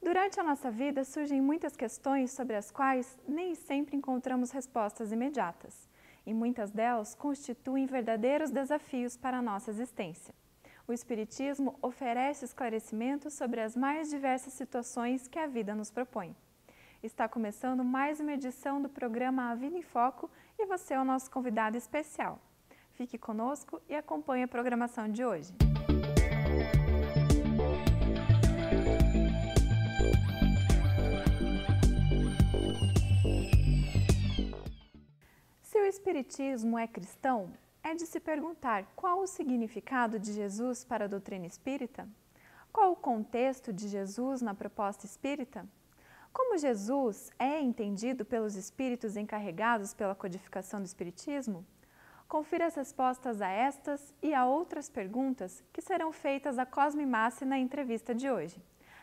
Durante a nossa vida surgem muitas questões sobre as quais nem sempre encontramos respostas imediatas, e muitas delas constituem verdadeiros desafios para a nossa existência. O Espiritismo oferece esclarecimentos sobre as mais diversas situações que a vida nos propõe. Está começando mais uma edição do programa A Vida em Foco e você é o nosso convidado especial. Fique conosco e acompanhe a programação de hoje. Se o Espiritismo é cristão, é de se perguntar qual o significado de Jesus para a doutrina espírita? Qual o contexto de Jesus na proposta espírita? Como Jesus é entendido pelos espíritos encarregados pela codificação do Espiritismo? Confira as respostas a estas e a outras perguntas que serão feitas a Cosme Massi na entrevista de hoje.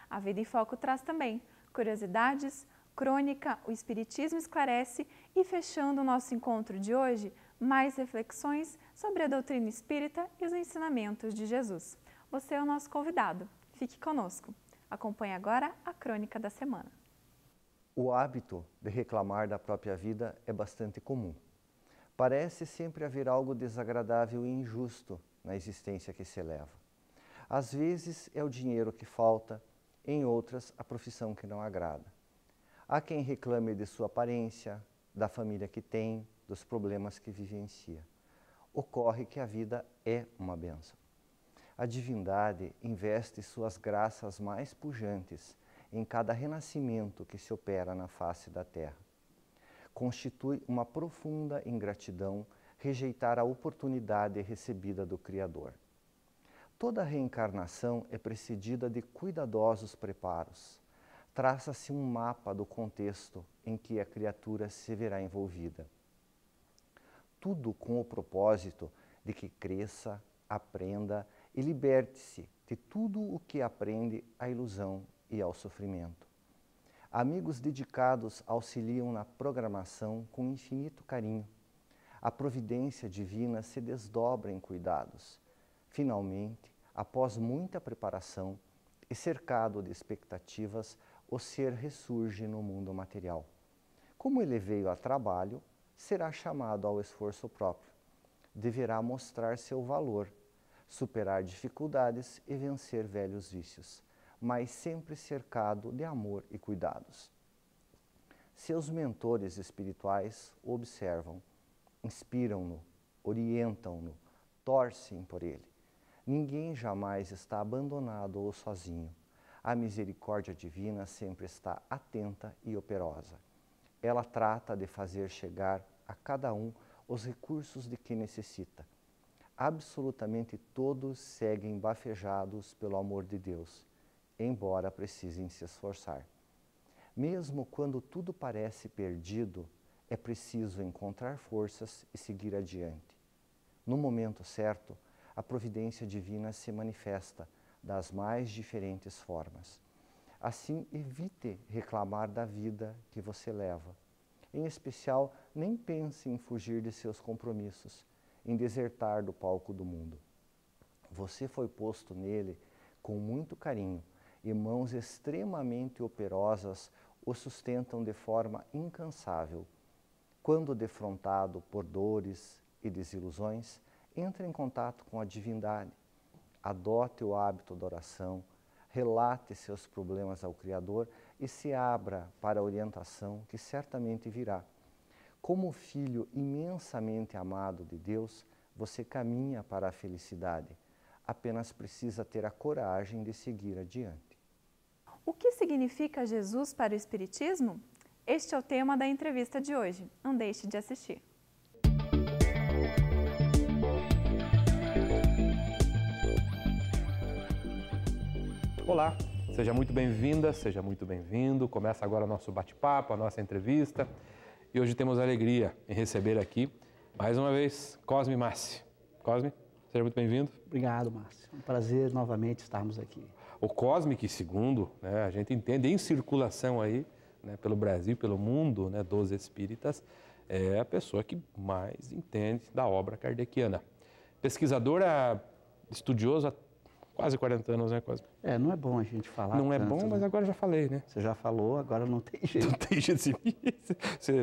A Vida em Foco traz também curiosidades, crônica, o Espiritismo esclarece e, fechando o nosso encontro de hoje, mais reflexões sobre a doutrina espírita e os ensinamentos de Jesus. Você é o nosso convidado. Fique conosco. Acompanhe agora a crônica da semana. O hábito de reclamar da própria vida é bastante comum. Parece sempre haver algo desagradável e injusto na existência que se leva. Às vezes é o dinheiro que falta, em outras a profissão que não agrada. Há quem reclame de sua aparência, da família que tem, dos problemas que vivencia. Ocorre que a vida é uma bênção. A divindade investe suas graças mais pujantes em cada renascimento que se opera na face da terra. Constitui uma profunda ingratidão rejeitar a oportunidade recebida do Criador. Toda reencarnação é precedida de cuidadosos preparos. Traça-se um mapa do contexto em que a criatura se verá envolvida. Tudo com o propósito de que cresça, aprenda e liberte-se de tudo o que aprende à ilusão e ao sofrimento. Amigos dedicados auxiliam na programação com infinito carinho. A providência divina se desdobra em cuidados. Finalmente, após muita preparação e cercado de expectativas, o ser ressurge no mundo material. Como ele veio a trabalho, será chamado ao esforço próprio. Deverá mostrar seu valor, superar dificuldades e vencer velhos vícios, mas sempre cercado de amor e cuidados. Seus mentores espirituais o observam, inspiram-no, orientam-no, torcem por ele. Ninguém jamais está abandonado ou sozinho. A misericórdia divina sempre está atenta e operosa. Ela trata de fazer chegar a cada um os recursos de que necessita. Absolutamente todos seguem bafejados pelo amor de Deus, embora precisem se esforçar. Mesmo quando tudo parece perdido, é preciso encontrar forças e seguir adiante. No momento certo, a providência divina se manifesta das mais diferentes formas. Assim, evite reclamar da vida que você leva. Em especial, nem pense em fugir de seus compromissos, em desertar do palco do mundo. Você foi posto nele com muito carinho e mãos extremamente operosas o sustentam de forma incansável. Quando defrontado por dores e desilusões, entre em contato com a divindade. Adote o hábito da oração, relate seus problemas ao Criador e se abra para a orientação que certamente virá. Como filho imensamente amado de Deus, você caminha para a felicidade. Apenas precisa ter a coragem de seguir adiante. O que significa Jesus para o Espiritismo? Este é o tema da entrevista de hoje. Não deixe de assistir. Olá, seja muito bem-vinda, seja muito bem-vindo. Começa agora o nosso bate-papo, a nossa entrevista. E hoje temos a alegria em receber aqui, mais uma vez, Cosme Massi. Cosme, seja muito bem-vindo. Obrigado, Márcio. É um prazer novamente estarmos aqui. O Cosme, que segundo a gente entende, em circulação aí, pelo Brasil, pelo mundo dos espíritas, é a pessoa que mais entende da obra kardeciana. Pesquisadora, estudiosa, Quase 40 anos, né, Cosme? Não é bom a gente falar Não é tanto, bom, mas né? agora eu já falei, né? Você já falou, agora não tem jeito. Não tem jeito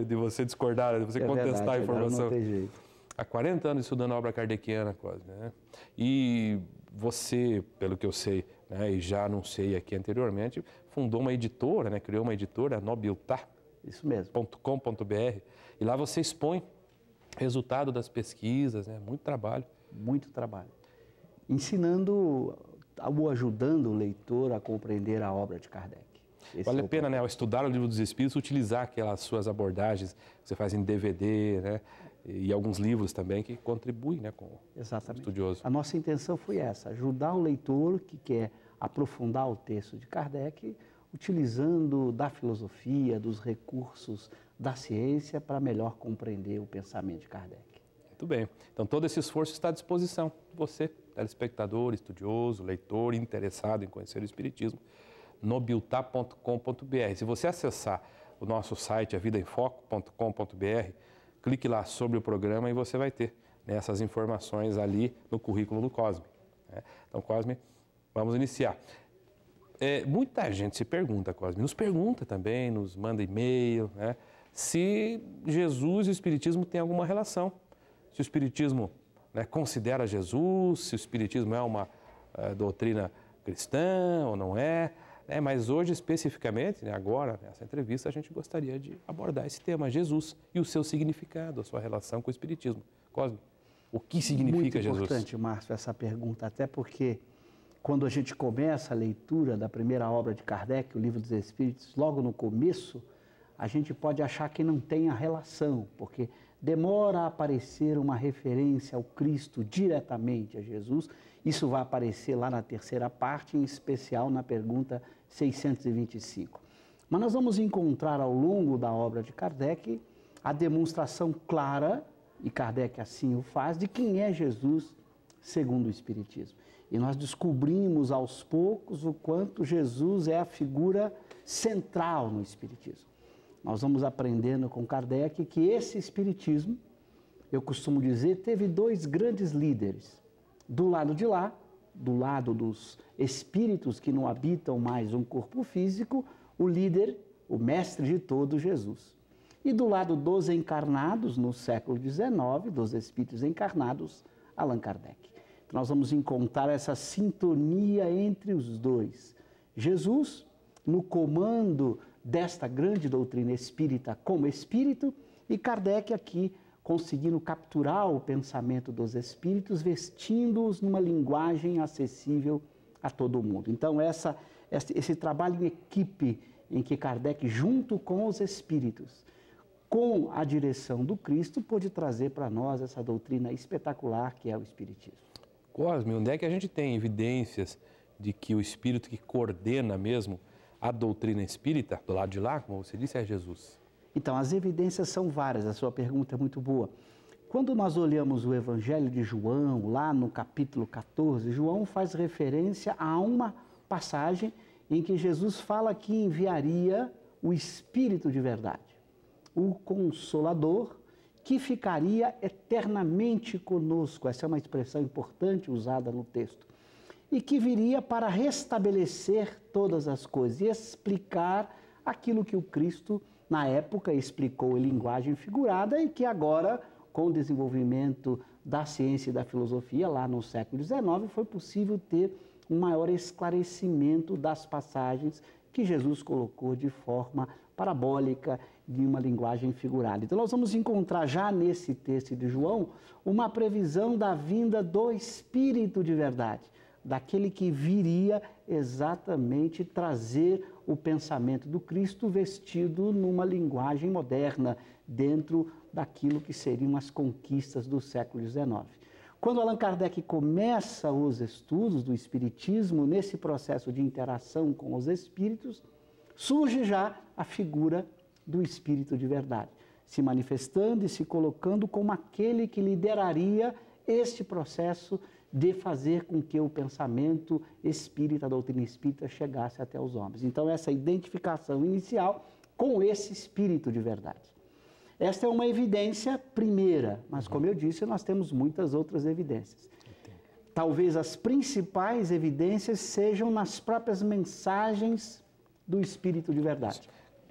de você discordar, de você contestar verdade, a informação. agora não tem jeito. Há 40 anos estudando a obra kardeciana, Cosme, né? E você, pelo que eu sei, né, e já anunciei aqui anteriormente, fundou uma editora, né, criou uma editora, nobiltá.com.br, Isso mesmo. e lá você expõe resultado das pesquisas, né, muito trabalho. Muito trabalho. Ensinando ou ajudando o leitor a compreender a obra de Kardec. Vale a pena, né, ao estudar o Livro dos Espíritos, utilizar aquelas suas abordagens que você faz em DVD, né, e alguns livros também que contribuem, né, com Exatamente. o estudioso. A nossa intenção foi essa, ajudar o leitor que quer aprofundar o texto de Kardec, utilizando da filosofia, dos recursos da ciência para melhor compreender o pensamento de Kardec. Muito bem. Então, todo esse esforço está à disposição de você, telespectador, estudioso, leitor, interessado em conhecer o Espiritismo, nobiltá.com.br. Se você acessar o nosso site, avidaemfoco.com.br, clique lá sobre o programa e você vai ter, né, essas informações ali no currículo do Cosme. Né? Então, Cosme, vamos iniciar. Muita gente se pergunta, Cosme, nos pergunta também, nos manda e-mail, né, se Jesus e o Espiritismo têm alguma relação. Se o Espiritismo, né, considera Jesus, se o Espiritismo é uma doutrina cristã ou não é. Mas hoje, especificamente, né, agora, nessa entrevista, a gente gostaria de abordar esse tema, Jesus e o seu significado, a sua relação com o Espiritismo. Cosme, o que significa Jesus? Muito importante, Márcio, essa pergunta, até porque quando a gente começa a leitura da primeira obra de Kardec, o Livro dos Espíritos, logo no começo, a gente pode achar que não tem a relação, porque demora a aparecer uma referência ao Cristo diretamente a Jesus. Isso vai aparecer lá na terceira parte, em especial na pergunta 625. Mas nós vamos encontrar ao longo da obra de Kardec a demonstração clara, e Kardec assim o faz, de quem é Jesus segundo o Espiritismo. E nós descobrimos aos poucos o quanto Jesus é a figura central no Espiritismo. Nós vamos aprendendo com Kardec que esse Espiritismo, eu costumo dizer, teve dois grandes líderes. Do lado de lá, do lado dos espíritos que não habitam mais um corpo físico, o líder, o mestre de todos, Jesus. E do lado dos encarnados, no século XIX, dos espíritos encarnados, Allan Kardec. Então, nós vamos encontrar essa sintonia entre os dois. Jesus, no comando desta grande doutrina espírita como espírito, e Kardec aqui conseguindo capturar o pensamento dos espíritos, vestindo-os numa linguagem acessível a todo mundo. Então, esse trabalho em equipe em que Kardec, junto com os espíritos, com a direção do Cristo, pôde trazer para nós essa doutrina espetacular que é o Espiritismo. Cosme, onde é que a gente tem evidências de que o espírito que coordena mesmo a doutrina espírita, do lado de lá, como você disse, é Jesus? Então, as evidências são várias, a sua pergunta é muito boa. Quando nós olhamos o Evangelho de João, lá no capítulo 14, João faz referência a uma passagem em que Jesus fala que enviaria o Espírito de verdade, o Consolador, que ficaria eternamente conosco. Essa é uma expressão importante usada no texto. E que viria para restabelecer todas as coisas e explicar aquilo que o Cristo, na época, explicou em linguagem figurada e que agora, com o desenvolvimento da ciência e da filosofia, lá no século XIX, foi possível ter um maior esclarecimento das passagens que Jesus colocou de forma parabólica, de uma linguagem figurada. Então, nós vamos encontrar já nesse texto de João uma previsão da vinda do Espírito de verdade, daquele que viria exatamente trazer o pensamento do Cristo vestido numa linguagem moderna, dentro daquilo que seriam as conquistas do século XIX. Quando Allan Kardec começa os estudos do Espiritismo, nesse processo de interação com os espíritos, surge já a figura do Espírito de verdade, se manifestando e se colocando como aquele que lideraria este processo de fazer com que o pensamento espírita, a doutrina espírita, chegasse até os homens. Então, essa identificação inicial com esse Espírito de verdade. Esta é uma evidência primeira, mas como eu disse, nós temos muitas outras evidências. talvez as principais evidências sejam nas próprias mensagens do Espírito de verdade.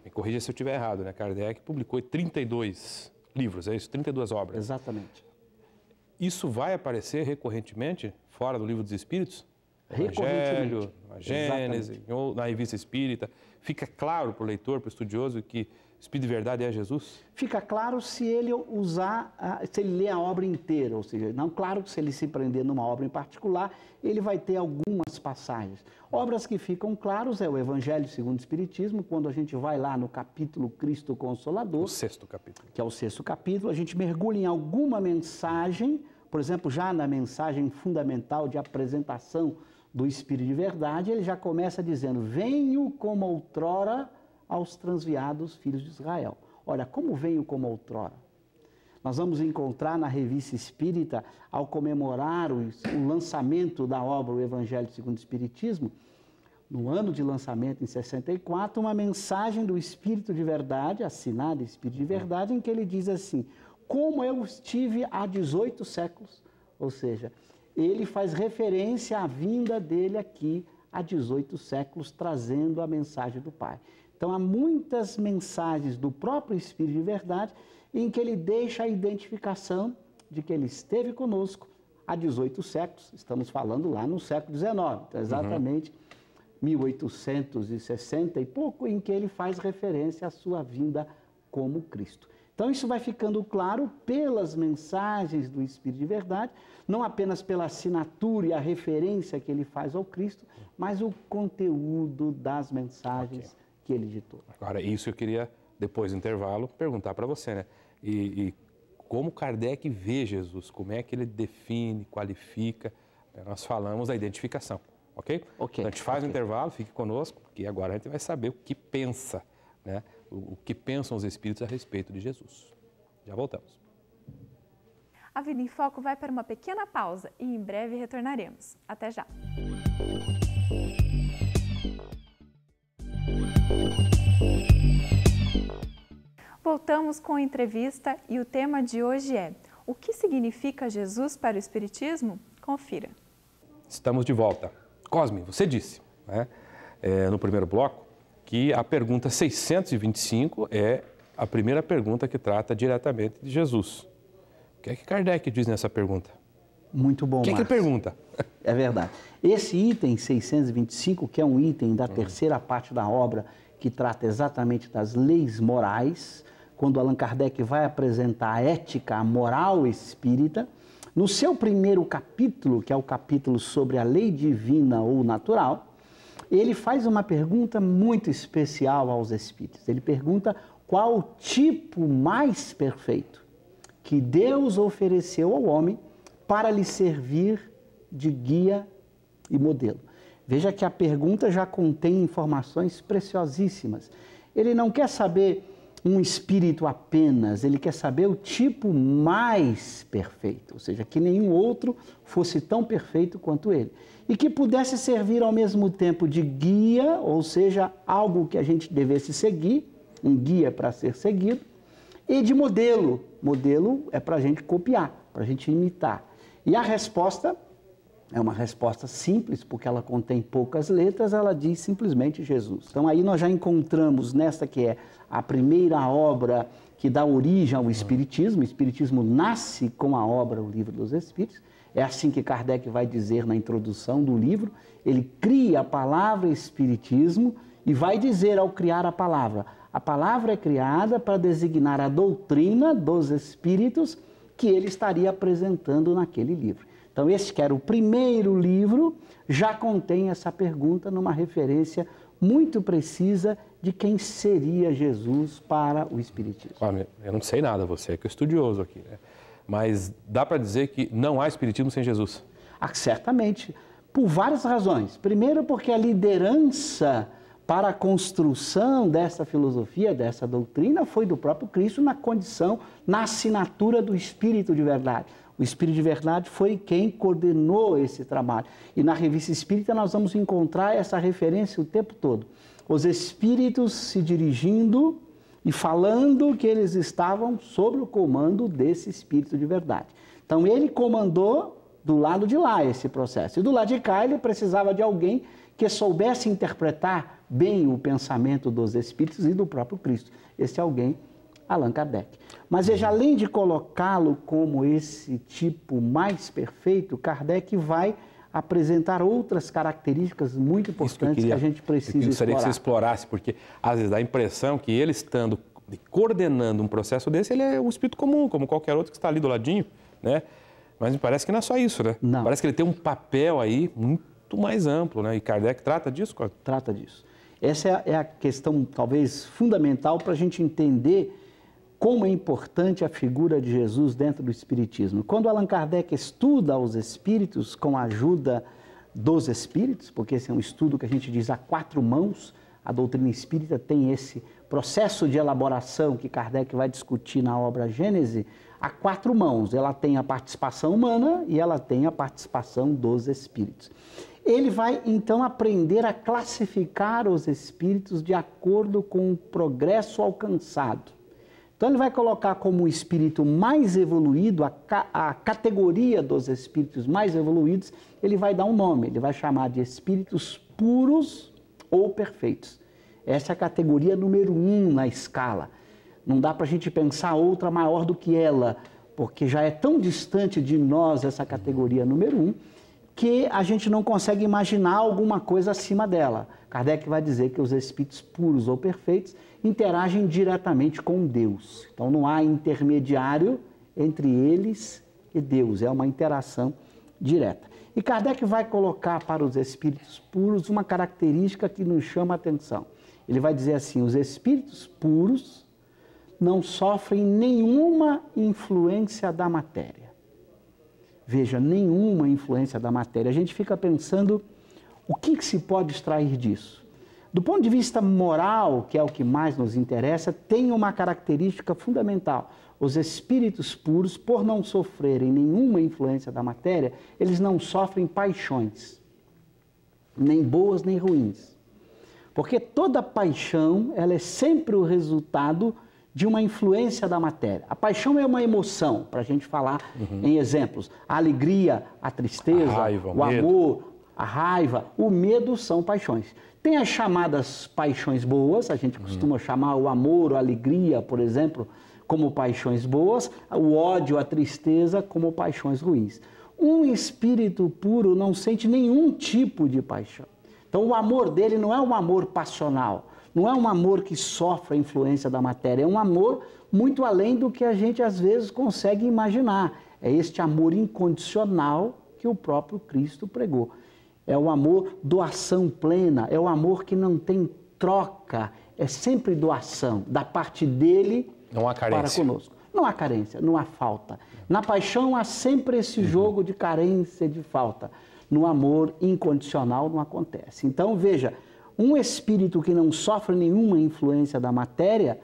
Me corrija se eu estiver errado, né? Kardec publicou 32 livros, é isso? 32 obras. Exatamente. Isso vai aparecer recorrentemente fora do Livro dos Espíritos? Recorrentemente. Evangelho, na Gênese, ou na Revista Espírita. Fica claro para o leitor, para o estudioso, que o Espírito de verdade é Jesus? Fica claro se ele se ele ler a obra inteira, ou seja, não claro que se ele se prender numa obra em particular, ele vai ter algumas passagens. Obras que ficam claras é o Evangelho segundo o Espiritismo, quando a gente vai lá no capítulo Cristo Consolador. O 6º capítulo. Que é o 6º capítulo, a gente mergulha em alguma mensagem, por exemplo, já na mensagem fundamental de apresentação do Espírito de verdade, ele já começa dizendo: venho como outrora aos transviados filhos de Israel. Olha, como venho como outrora? Nós vamos encontrar na Revista Espírita, ao comemorar o lançamento da obra O Evangelho segundo o Espiritismo, no ano de lançamento, em 64, uma mensagem do Espírito de verdade, assinada Espírito de verdade, em que ele diz assim: como eu estive há 18 séculos, ou seja, ele faz referência à vinda dele aqui há 18 séculos, trazendo a mensagem do Pai. Então, há muitas mensagens do próprio Espírito de verdade em que ele deixa a identificação de que ele esteve conosco há 18 séculos, estamos falando lá no século XIX, então, exatamente 1860 e pouco, em que ele faz referência à sua vinda como Cristo. Então, isso vai ficando claro pelas mensagens do Espírito de verdade, não apenas pela assinatura e a referência que ele faz ao Cristo, mas o conteúdo das mensagens que ele ditou. Agora, isso eu queria, depois do intervalo, perguntar para você, né? E como Kardec vê Jesus, como é que ele define, qualifica, nós falamos da identificação, ok? Então, a gente faz um intervalo, fique conosco, porque agora a gente vai saber o que pensa, né? O que pensam os Espíritos a respeito de Jesus. Já voltamos. A Vida em Foco vai para uma pequena pausa e em breve retornaremos. Até já! Voltamos com a entrevista e o tema de hoje é: o que significa Jesus para o Espiritismo? Confira. Estamos de volta. Cosme, você disse, né, no primeiro bloco, que a pergunta 625 é a primeira pergunta que trata diretamente de Jesus. O que é que Kardec diz nessa pergunta? Muito bom, O que é que ele pergunta? É verdade. Esse item 625, que é um item da terceira parte da obra, que trata exatamente das leis morais, quando Allan Kardec vai apresentar a ética, a moral espírita, no seu primeiro capítulo, que é o capítulo sobre a lei divina ou natural, ele faz uma pergunta muito especial aos espíritos. Ele pergunta qual o tipo mais perfeito que Deus ofereceu ao homem para lhe servir de guia e modelo. Veja que a pergunta já contém informações preciosíssimas. Ele não quer saber um espírito apenas, ele quer saber o tipo mais perfeito, ou seja, que nenhum outro fosse tão perfeito quanto ele. E que pudesse servir ao mesmo tempo de guia, ou seja, algo que a gente devesse seguir, um guia para ser seguido, e de modelo. Modelo é para a gente copiar, para a gente imitar. E a resposta é uma resposta simples, porque ela contém poucas letras, ela diz simplesmente Jesus. Então aí nós já encontramos nesta que é a primeira obra que dá origem ao Espiritismo. O Espiritismo nasce com a obra O Livro dos Espíritos. É assim que Kardec vai dizer na introdução do livro. Ele cria a palavra Espiritismo e vai dizer ao criar a palavra é criada para designar a doutrina dos Espíritos que ele estaria apresentando naquele livro. Então, esse que era o primeiro livro, já contém essa pergunta numa referência muito precisa de quem seria Jesus para o Espiritismo. Olha, eu não sei nada, você é que é estudioso aqui, né? Mas dá para dizer que não há Espiritismo sem Jesus? Certamente, por várias razões. Primeiro, porque a liderança para a construção dessa filosofia, dessa doutrina, foi do próprio Cristo na condição, na assinatura do Espírito de verdade. O Espírito de verdade foi quem coordenou esse trabalho. E na Revista Espírita nós vamos encontrar essa referência o tempo todo. Os Espíritos se dirigindo e falando que eles estavam sob o comando desse Espírito de verdade. Então ele comandou do lado de lá esse processo. E do lado de cá ele precisava de alguém que soubesse interpretar bem o pensamento dos espíritos e do próprio Cristo. Esse alguém, Allan Kardec. Mas veja, além de colocá-lo como esse tipo mais perfeito, Kardec vai apresentar outras características muito importantes que a gente precisa explorar. Eu gostaria que você explorasse, porque às vezes dá a impressão que ele estando coordenando um processo desse, ele é um espírito comum, como qualquer outro que está ali do ladinho, né? Mas me parece que não é só isso, né? Não. Parece que ele tem um papel aí muito mais amplo, né? E Kardec trata disso, Cosme? Trata disso. Essa é a questão, talvez, fundamental para a gente entender como é importante a figura de Jesus dentro do Espiritismo. Quando Allan Kardec estuda os espíritos com a ajuda dos espíritos, porque esse é um estudo que a gente diz a 4 mãos, a doutrina espírita tem esse processo de elaboração que Kardec vai discutir na obra Gênese, a 4 mãos. Ela tem a participação humana e ela tem a participação dos espíritos. Ele vai, então, aprender a classificar os espíritos de acordo com o progresso alcançado. Então, ele vai colocar como o espírito mais evoluído, a categoria dos espíritos mais evoluídos, ele vai dar um nome, ele vai chamar de espíritos puros ou perfeitos. Essa é a categoria número 1 na escala. Não dá para a gente pensar outra maior do que ela, porque já é tão distante de nós essa categoria número 1, que a gente não consegue imaginar alguma coisa acima dela. Kardec vai dizer que os espíritos puros ou perfeitos interagem diretamente com Deus. Então não há intermediário entre eles e Deus, é uma interação direta. E Kardec vai colocar para os espíritos puros uma característica que nos chama a atenção. Ele vai dizer assim: os espíritos puros não sofrem nenhuma influência da matéria. Veja, nenhuma influência da matéria. A gente fica pensando o que se pode extrair disso. Do ponto de vista moral, que é o que mais nos interessa, tem uma característica fundamental. Os espíritos puros, por não sofrerem nenhuma influência da matéria, eles não sofrem paixões, nem boas nem ruins. Porque toda paixão, ela é sempre o resultado de uma influência da matéria. A paixão é uma emoção, para a gente falar em exemplos. A alegria, a tristeza, a raiva, o amor, a raiva, o medo são paixões. Tem as chamadas paixões boas, a gente costuma chamar o amor, a alegria, por exemplo, como paixões boas, o ódio, a tristeza como paixões ruins. Um espírito puro não sente nenhum tipo de paixão. Então o amor dele não é um amor passional, não é um amor que sofre a influência da matéria, é um amor muito além do que a gente às vezes consegue imaginar. É este amor incondicional que o próprio Cristo pregou. É o amor doação plena, é o amor que não tem troca, é sempre doação da parte dele para conosco. Não há carência, não há falta. Na paixão há sempre esse jogo de carência e de falta. No amor incondicional não acontece. Então veja, um espírito que não sofre nenhuma influência da matéria,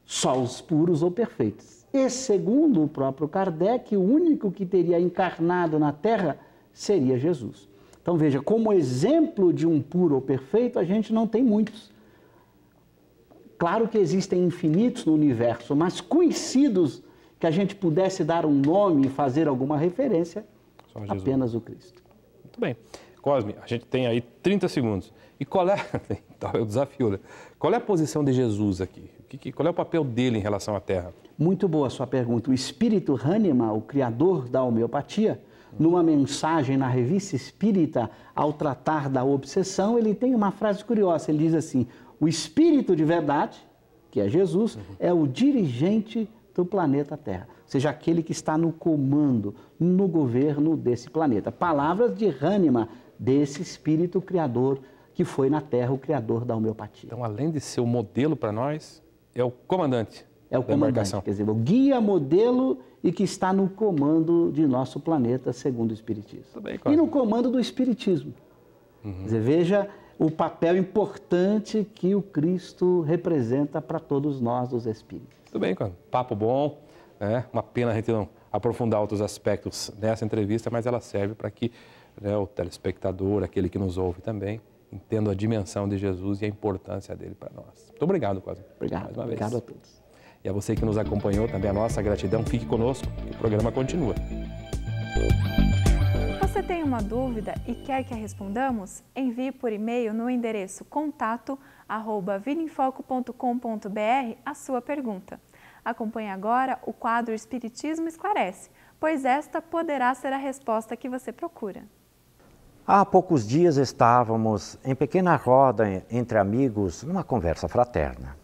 só os puros ou perfeitos. E segundo o próprio Kardec, o único que teria encarnado na Terra seria Jesus. Então veja, como exemplo de um puro ou perfeito, a gente não tem muitos. Claro que existem infinitos no universo, mas conhecidos que a gente pudesse dar um nome e fazer alguma referência, apenas o Cristo. Muito bem. Cosme, a gente tem aí 30 segundos. E qual é, então é o desafio, né? Qual é a posição de Jesus aqui? Qual é o papel dele em relação à Terra? Muito boa a sua pergunta. O espírito Hahnemann, o criador da homeopatia, numa mensagem na Revista Espírita, ao tratar da obsessão, ele tem uma frase curiosa. Ele diz assim: o espírito de verdade, que é Jesus, é o dirigente do planeta Terra. Ou seja, aquele que está no comando, no governo desse planeta. Palavras de Hahnemann, desse espírito criador que foi na Terra o criador da homeopatia. Então, além de ser o modelo para nós, é o comandante. É o comandante, quer dizer, o guia, modelo e que está no comando de nosso planeta, segundo o Espiritismo. Bem, e no comando do Espiritismo. Quer dizer, veja o papel importante que o Cristo representa para todos nós, os Espíritos. Tudo bem, papo bom, né? Uma pena a gente não aprofundar outros aspectos nessa entrevista, mas ela serve para que, né, o telespectador, aquele que nos ouve também, entenda a dimensão de Jesus e a importância dele para nós. Muito obrigado, Cosme. Obrigado, mais uma vez. Obrigado a todos. E a você que nos acompanhou, também a nossa gratidão. Fique conosco, que o programa continua. tem uma dúvida e quer que a respondamos? Envie por e-mail no endereço contato@vidaemfoco.com.br a sua pergunta. Acompanhe agora o quadro Espiritismo Esclarece, pois esta poderá ser a resposta que você procura. Há poucos dias estávamos em pequena roda entre amigos numa conversa fraterna.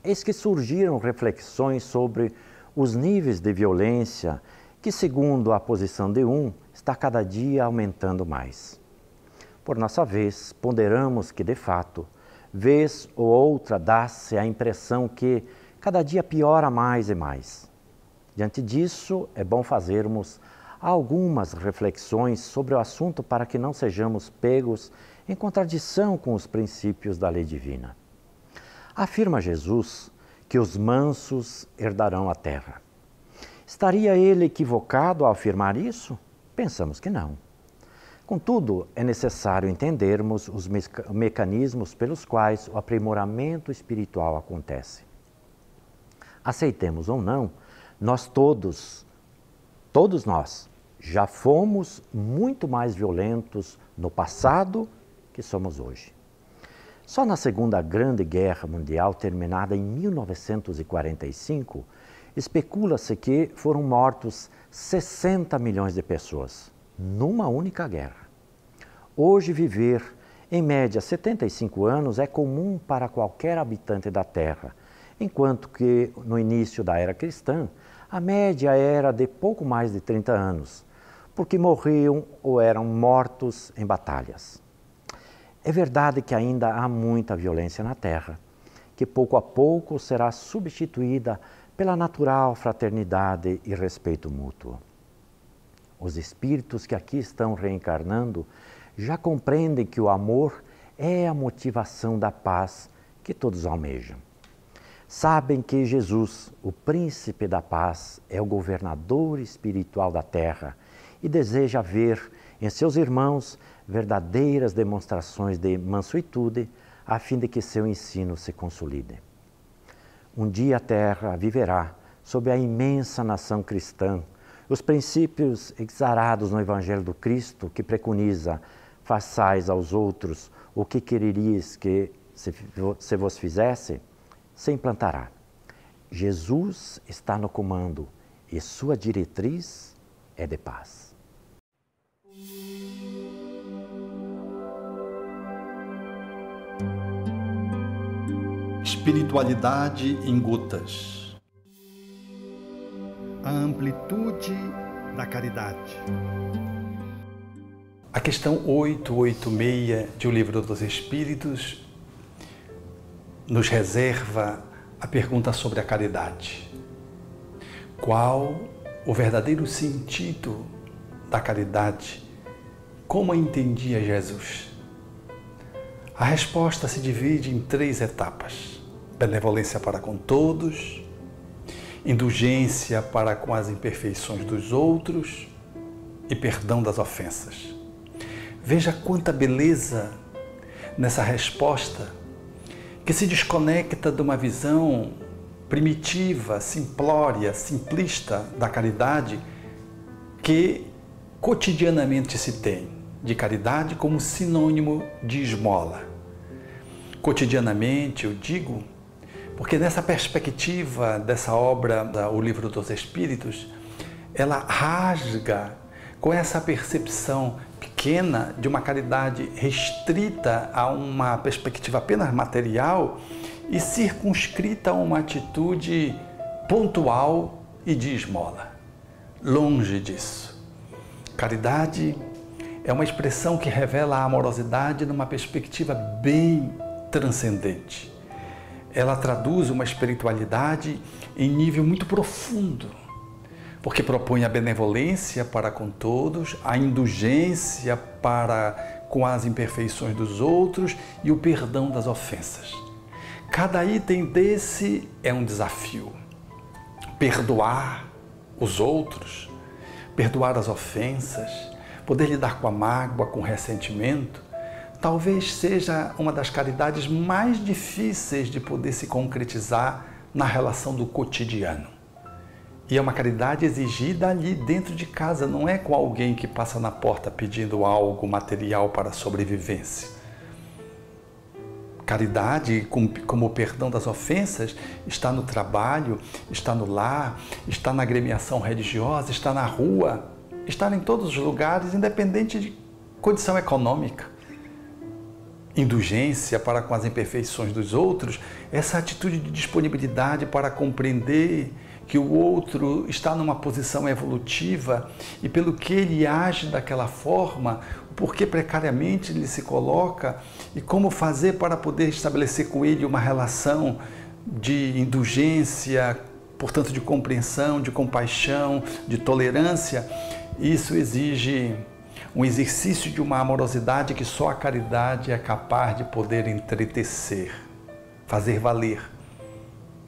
Eis que surgiram reflexões sobre os níveis de violência que, segundo a posição de um, está cada dia aumentando mais. Por nossa vez, ponderamos que, de fato, vez ou outra dá-se a impressão que cada dia piora mais e mais. Diante disso, é bom fazermos algumas reflexões sobre o assunto para que não sejamos pegos em contradição com os princípios da lei divina. Afirma Jesus que os mansos herdarão a terra. Estaria ele equivocado ao afirmar isso? Pensamos que não. Contudo, é necessário entendermos os mecanismos pelos quais o aprimoramento espiritual acontece. Aceitemos ou não, nós todos nós, já fomos muito mais violentos no passado que somos hoje. Só na Segunda Grande Guerra Mundial, terminada em 1945, especula-se que foram mortos 60 milhões de pessoas, numa única guerra. Hoje, viver, em média, 75 anos é comum para qualquer habitante da Terra, enquanto que, no início da era cristã, a média era de pouco mais de 30 anos, porque morriam ou eram mortos em batalhas. É verdade que ainda há muita violência na Terra, que pouco a pouco será substituída pela natural fraternidade e respeito mútuo. Os espíritos que aqui estão reencarnando já compreendem que o amor é a motivação da paz que todos almejam. Sabem que Jesus, o príncipe da paz, é o governador espiritual da terra e deseja ver em seus irmãos verdadeiras demonstrações de mansuetude, a fim de que seu ensino se consolide. Um dia a terra viverá sob a imensa nação cristã os princípios exarados no Evangelho do Cristo, que preconiza: façais aos outros o que quererias que se vos fizesse, se implantará. Jesus está no comando e sua diretriz é de paz. Espiritualidade em gotas. A amplitude da caridade. A questão 886 de O Livro dos Espíritos nos reserva a pergunta sobre a caridade. Qual o verdadeiro sentido da caridade? Como a entendia Jesus? A resposta se divide em 3 etapas: benevolência para com todos, indulgência para com as imperfeições dos outros e perdão das ofensas. Veja quanta beleza nessa resposta, que se desconecta de uma visão primitiva, simplória, simplista da caridade que cotidianamente se tem, de caridade como sinônimo de esmola. Cotidianamente, eu digo, porque nessa perspectiva dessa obra, O Livro dos Espíritos, ela rasga com essa percepção pequena de uma caridade restrita a uma perspectiva apenas material e circunscrita a uma atitude pontual e de esmola. Longe disso. Caridade é uma expressão que revela a amorosidade numa perspectiva bem transcendente. Ela traduz uma espiritualidade em nível muito profundo, porque propõe a benevolência para com todos, a indulgência para com as imperfeições dos outros e o perdão das ofensas. Cada item desse é um desafio. Perdoar os outros, perdoar as ofensas, poder lidar com a mágoa, com o ressentimento, talvez seja uma das caridades mais difíceis de poder se concretizar na relação do cotidiano. E é uma caridade exigida ali dentro de casa, não é com alguém que passa na porta pedindo algo material para a sobrevivência. Caridade, como o perdão das ofensas, está no trabalho, está no lar, está na agremiação religiosa, está na rua, está em todos os lugares, independente de condição econômica. Indulgência para com as imperfeições dos outros, essa atitude de disponibilidade para compreender que o outro está numa posição evolutiva e pelo que ele age daquela forma, porque precariamente ele se coloca e como fazer para poder estabelecer com ele uma relação de indulgência, portanto de compreensão, de compaixão, de tolerância. Isso exige um exercício de uma amorosidade que só a caridade é capaz de poder entretecer, fazer valer.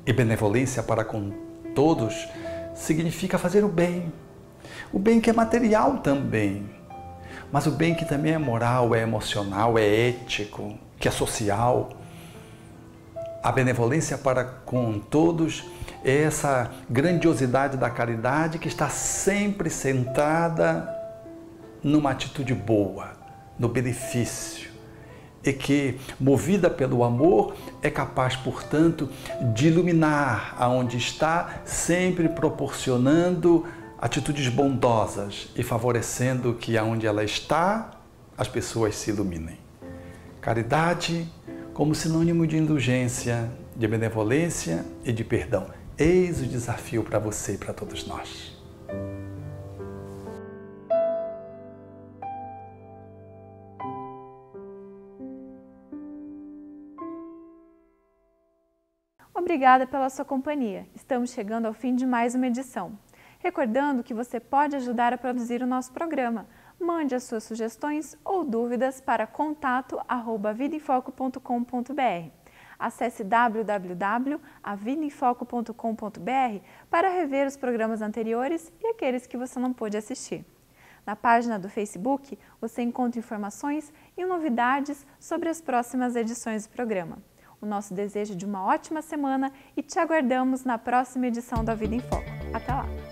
E benevolência para com todos significa fazer o bem que é material também, mas o bem que também é moral, é emocional, é ético, que é social. A benevolência para com todos é essa grandiosidade da caridade que está sempre centrada numa atitude boa, no benefício, e que, movida pelo amor, é capaz, portanto, de iluminar aonde está, sempre proporcionando atitudes bondosas e favorecendo que aonde ela está, as pessoas se iluminem. Caridade como sinônimo de indulgência, de benevolência e de perdão. Eis o desafio para você e para todos nós. Obrigada pela sua companhia. Estamos chegando ao fim de mais uma edição. Recordando que você pode ajudar a produzir o nosso programa. Mande as suas sugestões ou dúvidas para contato@vidaemfoco.com.br. Acesse www.avidaemfoco.com.br para rever os programas anteriores e aqueles que você não pôde assistir. Na página do Facebook, você encontra informações e novidades sobre as próximas edições do programa. O nosso desejo de uma ótima semana e te aguardamos na próxima edição da Vida em Foco. Até lá!